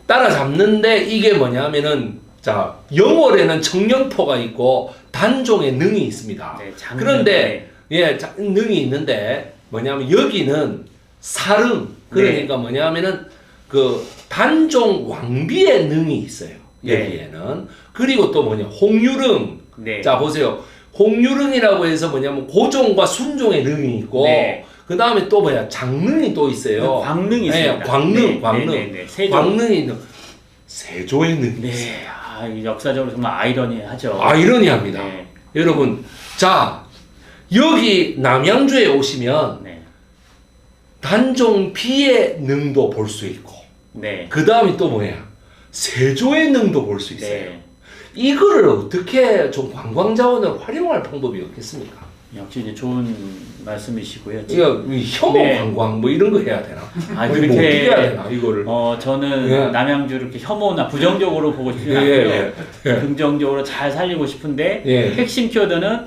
따라잡는데 이게 뭐냐면은 자 영월에는 청년포가 있고 단종에 능이 있습니다. 그런데 능이 있는데 뭐냐면 여기는 사릉 그러니까 뭐냐면은 그 단종 왕비의 능이 있어요. 여기에는 그리고 또 뭐냐 홍유릉 자 보세요. 홍유릉이라고 해서 뭐냐면 고종과 순종의 능이 있고 그 다음에 또 뭐야 장릉이 또 있어요. 광릉이 있습니다. 광릉이 있는 세조의 능이 있어요. 역사적으로 정말 아이러니하죠. 아이러니합니다. 여러분 자 여기 남양주에 오시면 단종 비의 능도 볼 수 있고 그 다음에 또 뭐야 세조의 능도 볼 수 있어요. 이거를 어떻게 좀 관광 자원을 활용할 방법이 없겠습니까? 역시 이제 좋은 말씀이시고요. 이거 혐오 관광 뭐 이런 거 해야 되나? 그렇게 뭐 어떻게 해야 되나 이거를? 저는 남양주를 이렇게 혐오나 부정적으로 보고 싶지 않고요. 긍정적으로 잘 살리고 싶은데 핵심 키워드는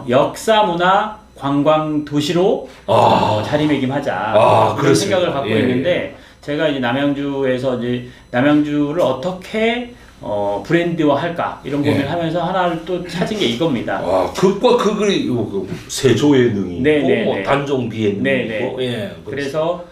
역사 문화 관광 도시로 자리매김하자 그런 생각을 갖고 있는데 제가 이제 남양주에서 이제 남양주를 어떻게 브랜드화할까 이런 고민을 하면서 하나를 또 찾은 게 이겁니다. 극과 극의 세조의 능이 있고 뭐 단종비의 능이 있고 그래서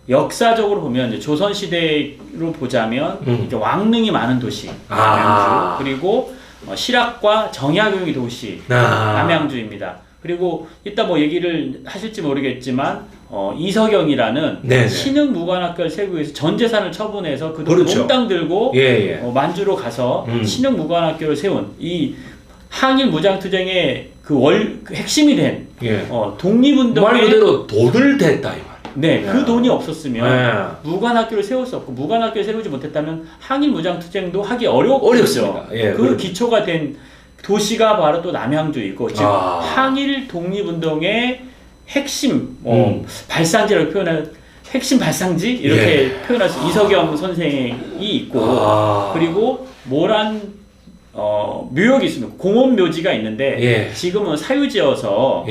역사적으로 보면 이제 조선 시대로 보자면 이제 왕릉이 많은 도시 남양주 그리고 실학과 정약용이 도시 남양주입니다. 그리고 이따 뭐 얘기를 하실지 모르겠지만 이석영이라는 신흥무관학교를 세우기 위해서 전 재산을 처분해서 그 돈 몽땅 들고 만주로 가서 신흥무관학교를 세운 이 항일 무장투쟁의 그 핵심이 된 독립운동의 말 그대로 돈을 댔다 이 말. 그 돈이 없었으면 무관학교를 세울 수 없고 무관학교를 세우지 못했다면 항일 무장투쟁도 하기 어렵습니다. 그 기초가 된 도시가 바로 또 남양주이고 즉 항일 독립운동의 핵심 발상지라고 표현할 핵심 발상지 이렇게 표현할 수 이석영 선생이 있고 그리고 모란 묘역이 있습니다. 공원묘지가 있는데 지금은 사유지여서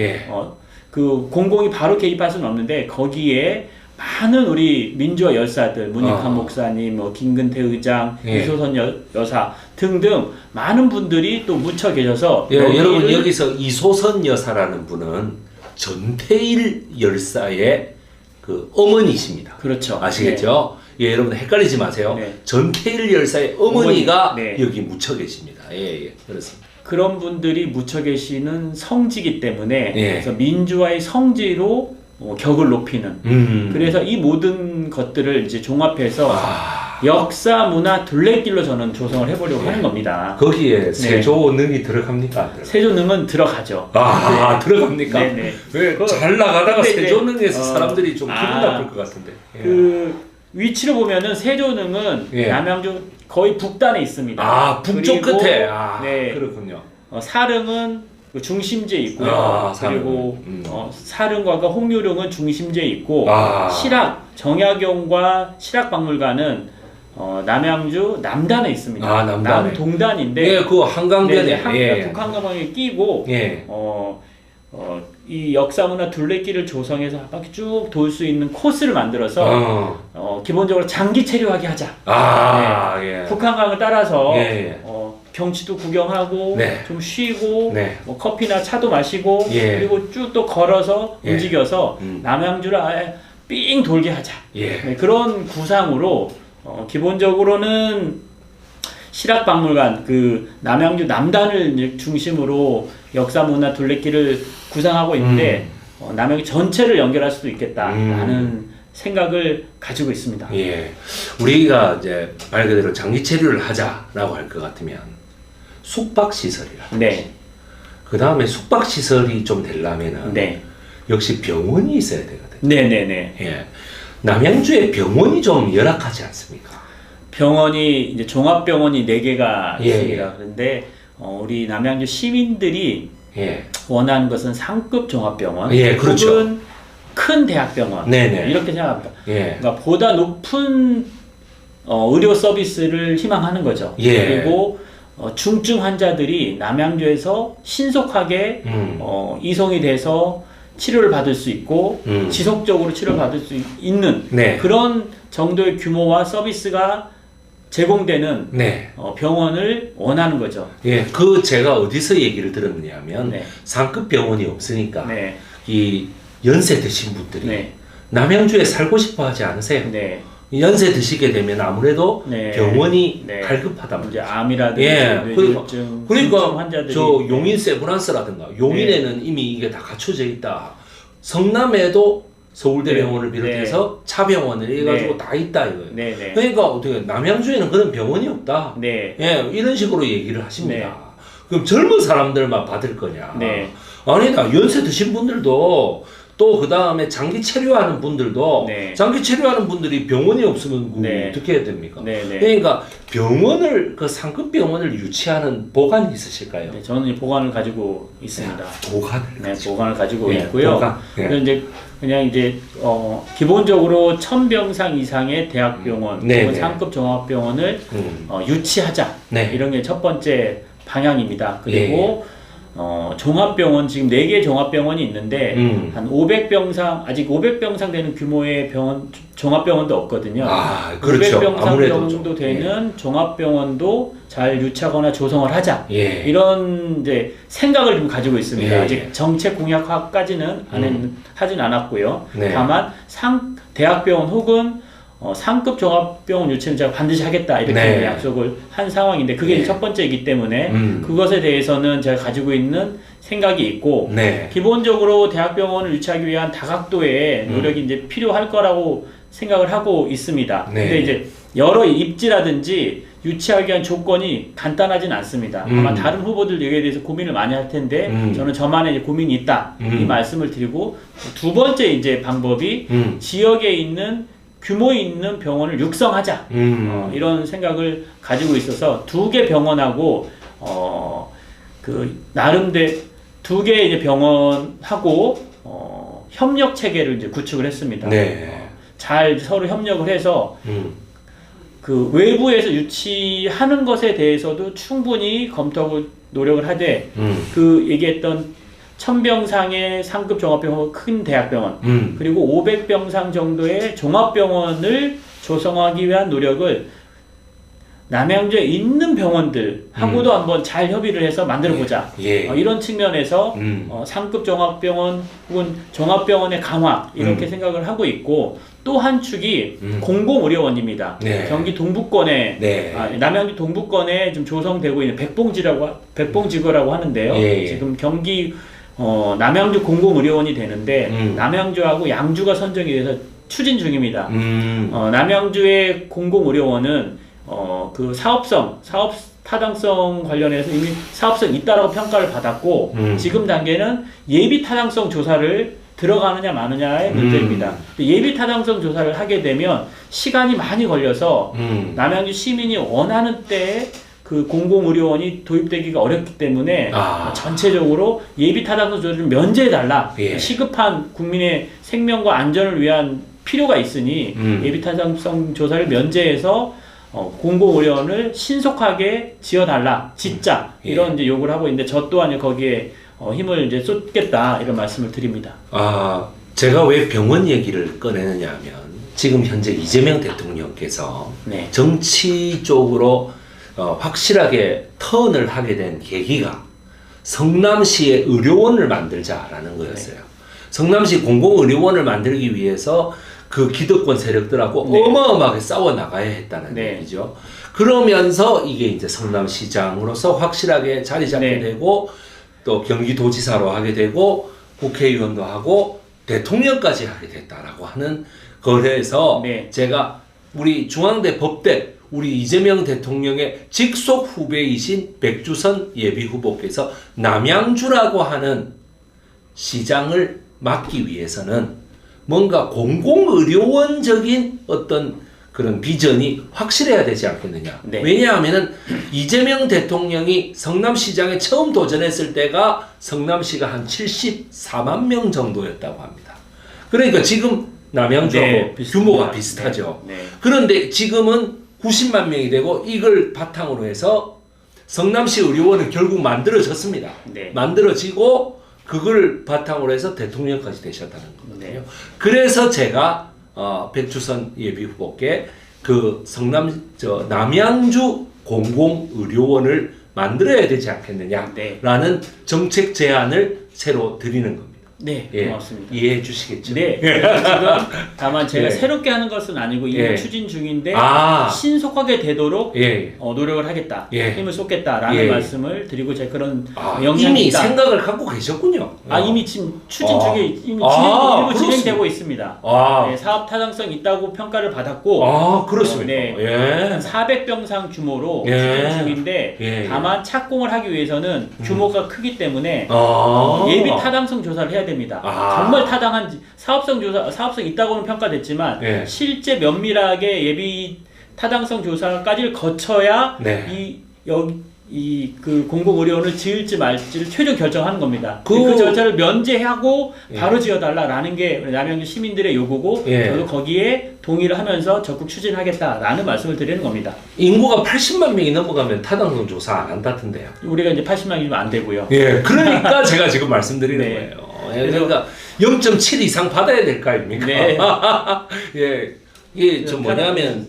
그 공공이 바로 개입할 수는 없는데 거기에 많은 우리 민주화 열사들 문익환 목사님, 뭐 김근태 의장, 이소선 여사 등등 많은 분들이 또 묻혀 계셔서 여러분 여기서 이소선 여사라는 분은 전태일 열사의 그 어머니십니다. 그렇죠. 아시겠죠? 예, 여러분 헷갈리지 마세요. 네. 전태일 열사의 어머니가 네. 여기 묻혀 계십니다. 예, 예, 그렇습니다. 그런 분들이 묻혀 계시는 성지이기 때문에 예. 그래서 민주화의 성지로 격을 높이는 그래서 이 모든 것들을 이제 종합해서 역사, 문화 둘레길로 저는 조성을 해보려고 하는 겁니다. 거기에 세조능이 들어갑니까? 안 들어갑니까? 세조능은 들어가죠. 들어갑니까? 네네. 왜 잘 나가다가 근데 이제, 세조능에서 사람들이 좀 기분 나쁠 것 같은데. 예. 그 위치로 보면은 세조능은 예. 남양주 거의 북단에 있습니다. 북쪽 끝에. 네. 그렇군요. 사릉은 그 중심지에 있고요. 그리고 사릉과가 홍유릉은 중심지에 있고 실학 정약용과 실학박물관은 남양주 남단에 있습니다. 남단에. 남동단인데 예, 그 한강변에 북한강에 끼고 이 역사문화 둘레길을 조성해서 한 바퀴 쭉 돌 수 있는 코스를 만들어서 기본적으로 장기 체류하게 하자. 예. 북한강을 따라서 경치도 구경하고 좀 쉬고 뭐 커피나 차도 마시고 그리고 쭉 또 걸어서 움직여서 남양주를 아예 삥 돌게 하자. 그런 구상으로 기본적으로는 실학박물관 그 남양주 남단을 이제 중심으로 역사문화 둘레길을 구상하고 있는데 남양주 전체를 연결할 수도 있겠다라는 생각을 가지고 있습니다. 예, 우리가 이제 말 그대로 장기 체류를 하자라고 할 것 같으면 숙박 시설이라. 그 다음에 숙박 시설이 좀 되려면은 역시 병원이 있어야 되거든요. 예, 남양주에 병원이 좀 열악하지 않습니까? 병원이 이제 종합병원이 4개가 있습니다. 그런데 우리 남양주 시민들이 원하는 것은 상급 종합병원, 그렇죠. 혹은 큰 대학병원 이렇게 생각합니다. 그러니까 보다 높은 의료 서비스를 희망하는 거죠. 그리고 중증 환자들이 남양주에서 신속하게 이송이 돼서 치료를 받을 수 있고 지속적으로 치료를 받을 수 있는 그런 정도의 규모와 서비스가 제공되는 병원을 원하는 거죠. 그 제가 어디서 얘기를 들었느냐면 상급 병원이 없으니까 이 연세 드신 분들이 남양주에 살고 싶어 하지 않으세요? 연세 드시게 되면 아무래도 병원이 갈급하다 말이죠. 이제 암이라든지 그러니까 환자들이 저 용인 세브란스라든가 용인에는 이미 이게 다 갖춰져 있다. 성남에도 서울대병원을 비롯해서 차병원을 해가지고 다 있다 이거예요. 그러니까 어떻게 남양주에는 그런 병원이 없다. 이런 식으로 얘기를 하십니다. 그럼 젊은 사람들만 받을 거냐? 아니다. 연세 드신 분들도 또 그 다음에 장기 체류하는 분들도 장기 체류하는 분들이 병원이 없으면 어떻게 해야 됩니까? 그러니까 병원을 그 상급 병원을 유치하는 보관이 있으실까요? 저는 보관을 가지고 있습니다. 보관을 가지고 있고요. 이제 그냥 이제 기본적으로 1000병상 이상의 대학병원 혹은 상급 종합병원을 유치하자 이런 게 첫 번째 방향입니다. 그리고 종합병원 지금 4개 종합병원이 있는데 한 500병상 아직 500병상 되는 규모의 병원 종합병원도 없거든요. 그렇죠. 500병상 정도 되는 종합병원도 잘 유치하거나 조성을 하자 이런 이제 생각을 좀 가지고 있습니다. 아직 정책 공약화까지는 하진 않았고요. 다만 대학병원 혹은 상급 종합병원 유치는 제가 반드시 하겠다 이렇게 약속을 한 상황인데 그게 첫 번째이기 때문에 그것에 대해서는 제가 가지고 있는 생각이 있고 기본적으로 대학병원을 유치하기 위한 다각도의 노력이 이제 필요할 거라고 생각을 하고 있습니다. 근데 이제 여러 입지라든지 유치하기 위한 조건이 간단하진 않습니다. 아마 다른 후보들 여기에 대해서 고민을 많이 할 텐데 저는 저만의 이제 고민이 있다 이 말씀을 드리고 두 번째 이제 방법이 지역에 있는 규모 있는 병원을 육성하자 이런 생각을 가지고 있어서 2개 병원하고 그 나름대로 2개 이제 병원하고 협력 체계를 이제 구축을 했습니다. 잘 서로 협력을 해서 그 외부에서 유치하는 것에 대해서도 충분히 검토하고 노력을 하되 그 얘기했던 1000병상의 상급 종합병원 큰 대학병원 그리고 500병상 정도의 종합병원을 조성하기 위한 노력을 남양주에 있는 병원들하고도 한번 잘 협의를 해서 만들어보자. 이런 측면에서 상급 종합병원 혹은 종합병원의 강화 이렇게 생각을 하고 있고 또 한 축이 공공의료원입니다. 경기 동북권에 남양주 동북권에 좀 조성되고 있는 백봉지구라고 하는데요. 지금 경기 남양주 공공의료원이 되는데 남양주하고 양주가 선정이 돼서 추진 중입니다. 남양주의 공공의료원은 그 사업 타당성 관련해서 이미 사업성 있다라고 평가를 받았고 지금 단계는 예비 타당성 조사를 들어가느냐 마느냐의 문제입니다. 예비 타당성 조사를 하게 되면 시간이 많이 걸려서 남양주 시민이 원하는 때에 그 공공의료원이 도입되기가 어렵기 때문에 전체적으로 예비 타당성 조사를 좀 면제해달라. 시급한 국민의 생명과 안전을 위한 필요가 있으니 예비 타당성 조사를 면제해서 공공의료원을 신속하게 지어달라, 짓자 이런 이제 요구를 하고 있는데 저 또한 거기에 힘을 이제 쏟겠다 이런 말씀을 드립니다. 제가 왜 병원 얘기를 꺼내느냐 하면 지금 현재 이재명 대통령께서 정치 쪽으로 확실하게 턴을 하게 된 계기가 성남시에 의료원을 만들자라는 거였어요. 성남시 공공의료원을 만들기 위해서 그 기득권 세력들하고 어마어마하게 싸워 나가야 했다는 얘기죠. 그러면서 이게 이제 성남시장으로서 확실하게 자리 잡게 되고 또 경기도지사로 하게 되고 국회의원도 하고 대통령까지 하게 됐다라고 하는 거에서 제가 우리 중앙대 법대 우리 이재명 대통령의 직속 후배이신 백주선 예비후보께서 남양주라고 하는 시장을 맡기 위해서는 뭔가 공공의료원적인 어떤 그런 비전이 확실해야 되지 않겠느냐. 왜냐하면은 이재명 대통령이 성남시장에 처음 도전했을 때가 성남시가 한 74만 명 정도였다고 합니다. 그러니까 지금 남양주하고 규모가 비슷하죠. 그런데 지금은 90만 명이 되고 이걸 바탕으로 해서 성남시 의료원은 결국 만들어졌습니다. 만들어지고 그걸 바탕으로 해서 대통령까지 되셨다는 거거든요. 그래서 제가 백주선 예비후보께 그 남양주 공공의료원을 만들어야 되지 않겠느냐라는 정책 제안을 새로 드리는 겁니다. 고맙습니다. 이해해 주시겠죠? 지금 다만 제가 새롭게 하는 것은 아니고 이미 추진 중인데 신속하게 되도록 노력을 하겠다, 힘을 쏟겠다라는 말씀을 드리고 제가 그런 영향이 이미 있다. 생각을 갖고 계셨군요. 이미 지금 추진 중에 이미 일부 진행되고 있습니다. 사업 타당성 있다고 평가를 받았고 그렇습니다. 400병상 규모로 추진 중인데 다만 착공을 하기 위해서는 규모가 크기 때문에 예비 타당성 조사를 해야 됩니다. 정말 타당한지 사업성 있다고는 평가됐지만 실제 면밀하게 예비 타당성 조사까지를 거쳐야 그 공공의료원을 지을지 말지를 최종 결정하는 겁니다. 그 절차를 면제하고 바로 지어달라라는 게 남양주 시민들의 요구고 저도 거기에 동의를 하면서 적극 추진하겠다라는 말씀을 드리는 겁니다. 인구가 80만 명이 넘어가면 타당성 조사 안 한다던데요. 우리가 이제 80만이면 안 되고요. 그러니까 제가 지금 말씀드리는 거예요. 그러니까 0.7 이상 받아야 될 거 아닙니까? 이게 좀 뭐냐면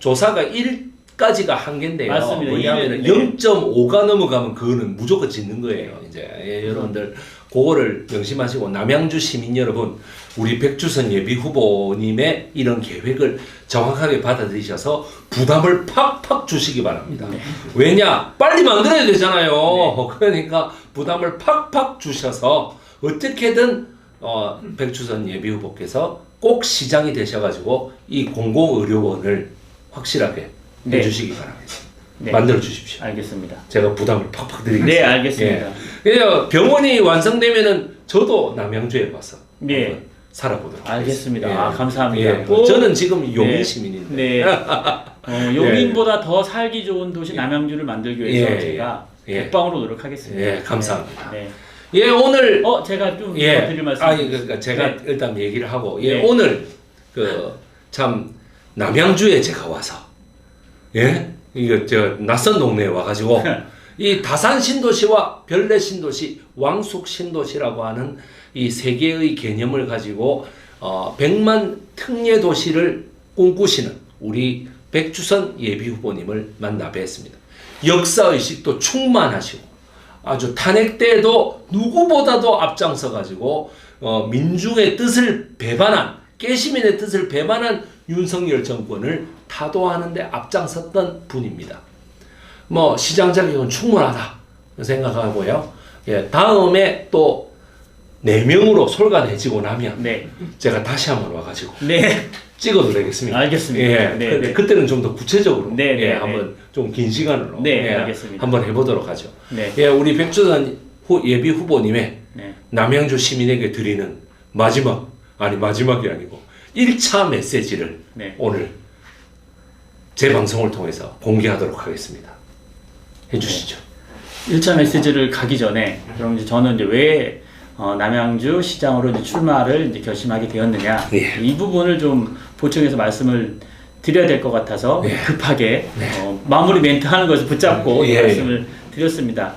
조사가 1까지가 한계인데요. 맞습니다. 뭐냐면 0.5가 넘어가면 그거는 무조건 짓는 거예요. 이제 여러분들 그거를 명심하시고 남양주 시민 여러분, 우리 백주선 예비 후보님의 이런 계획을 정확하게 받아들이셔서 부담을 팍팍 주시기 바랍니다. 왜냐? 빨리 만들어야 되잖아요. 그러니까 부담을 팍팍 주셔서 어떻게든 백주선 예비 후보께서 꼭 시장이 되셔가지고 이 공공의료원을 확실하게 해주시기 바랍니다. 만들어 주십시오. 알겠습니다. 제가 부담을 팍팍 드리겠습니다. 알겠습니다. 병원이 완성되면은 저도 남양주에 와서 살아보도록 알겠습니다. 감사합니다. 저는 지금 용인 시민인데 용인보다 더 살기 좋은 도시 남양주를 만들기 위해서 제가 백방으로 노력하겠습니다. 감사합니다. 오늘 제가 좀 드릴 말씀. 그러니까 제가 일단 얘기를 하고 오늘 참 남양주에 제가 와서 이거 낯선 동네에 와가지고 이 다산 신도시와 별내 신도시, 왕숙 신도시라고 하는 이 세 개의 개념을 가지고 100만 특례 도시를 꿈꾸시는 우리 백주선 예비후보님을 만나 뵀습니다. 역사의식도 충만하시고 아주 탄핵 때에도 누구보다도 앞장서가지고 민중의 뜻을 배반한 깨시민의 뜻을 배반한 윤석열 정권을 타도하는데 앞장섰던 분입니다. 뭐 시장 자격은 충분하다 생각하고요. 예, 다음에 또 4명으로 솔가내지고 나면 네. 제가 다시 한번 와가지고 네. 찍어도 되겠습니다. 알겠습니다. 예, 네, 근데 네. 그때는 좀 더 구체적으로 네, 네, 예, 네. 한번 좀 긴 시간으로 네, 예, 알겠습니다. 한번 해보도록 하죠. 네. 예, 우리 백주선 예비 후보님의 네. 남양주 시민에게 드리는 마지막이 아니고 1차 메시지를 네. 오늘 제 방송을 통해서 공개하도록 하겠습니다. 해주시죠. 1차 메시지를 가기 전에 그럼 이제 저는 이제 왜 남양주 시장으로 이제 출마를 이제 결심하게 되었느냐 예. 이 부분을 좀 보충해서 말씀을 드려야 될 것 같아서 예. 급하게 마무리 멘트 하는 것을 붙잡고 예. 말씀을 드렸습니다.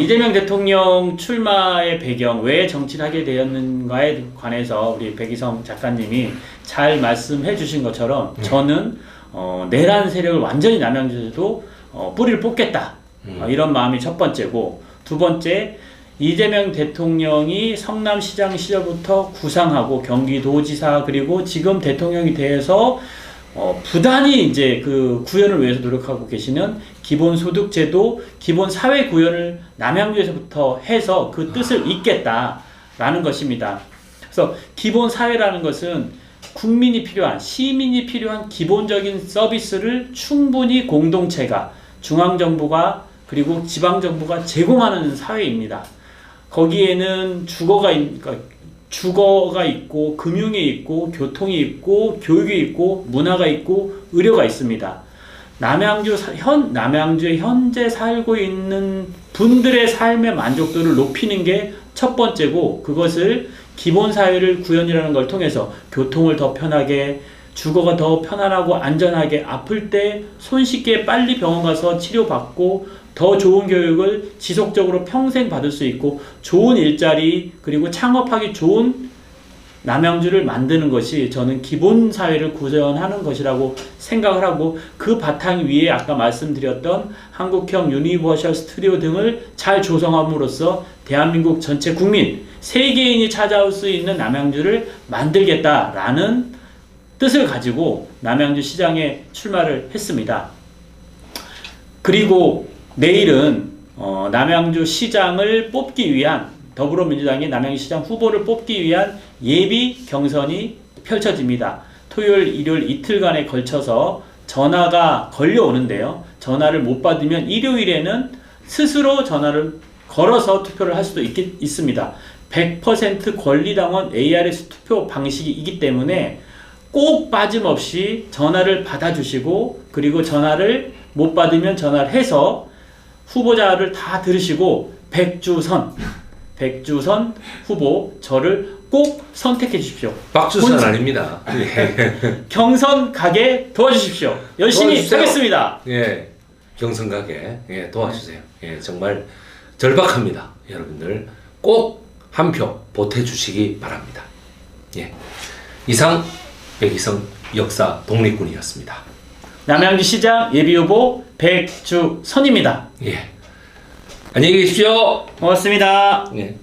이재명 대통령 출마의 배경, 왜 정치를 하게 되었는가에 관해서 우리 백이성 작가님이 잘 말씀해 주신 것처럼 저는 내란 세력을 완전히 남양주에도 뿌리를 뽑겠다. 이런 마음이 첫 번째고, 두 번째, 이재명 대통령이 성남시장 시절부터 구상하고 경기도지사 그리고 지금 대통령이 돼서 부단히 이제 그 구현을 위해서 노력하고 계시는 기본소득제도, 기본사회구현을 남양주에서부터 해서 그 뜻을 잇겠다라는 것입니다. 그래서 기본사회라는 것은 국민이 필요한, 시민이 필요한 기본적인 서비스를 충분히 공동체가, 중앙정부가 그리고 지방정부가 제공하는 사회입니다. 거기에는 주거가 있고, 금융이 있고, 교통이 있고, 교육이 있고, 문화가 있고, 의료가 있습니다. 남양주에 현재 살고 있는 분들의 삶의 만족도를 높이는 게 첫 번째고, 그것을 기본사회를 구현이라는 걸 통해서 교통을 더 편하게, 주거가 더 편안하고 안전하게, 아플 때 손쉽게 빨리 병원 가서 치료받고 더 좋은 교육을 지속적으로 평생 받을 수 있고 좋은 일자리 그리고 창업하기 좋은 남양주를 만드는 것이 저는 기본사회를 구현하는 것이라고 생각을 하고, 그 바탕 위에 아까 말씀드렸던 한국형 유니버셜 스튜디오 등을 잘 조성함으로써 대한민국 전체 국민, 세계인이 찾아올 수 있는 남양주를 만들겠다라는 뜻을 가지고 남양주 시장에 출마를 했습니다. 그리고 내일은 남양주 시장을 뽑기 위한, 더불어민주당이 남양주시장 후보를 뽑기 위한 예비 경선이 펼쳐집니다. 토요일, 일요일 이틀간에 걸쳐서 전화가 걸려오는데요. 전화를 못 받으면 일요일에는 스스로 전화를 걸어서 투표를 할 수도 있습니다. 100% 권리당원 ARS 투표 방식이기 때문에 꼭 빠짐없이 전화를 받아주시고, 그리고 전화를 못 받으면 전화를 해서 후보자를 다 들으시고 백주선 후보 저를 꼭 선택해 주십시오. 박주선 아닙니다. 경선 가게 도와주십시오. 열심히 도와주세요. 하겠습니다. 예, 경선 가게 예, 도와주세요. 예, 정말 절박합니다. 여러분들 꼭 한 표 보태주시기 바랍니다. 예, 이상 백이성 역사 독립군이었습니다. 남양주 시장 예비후보 백주선입니다. 예, 안녕히 계십시오. 고맙습니다. 예.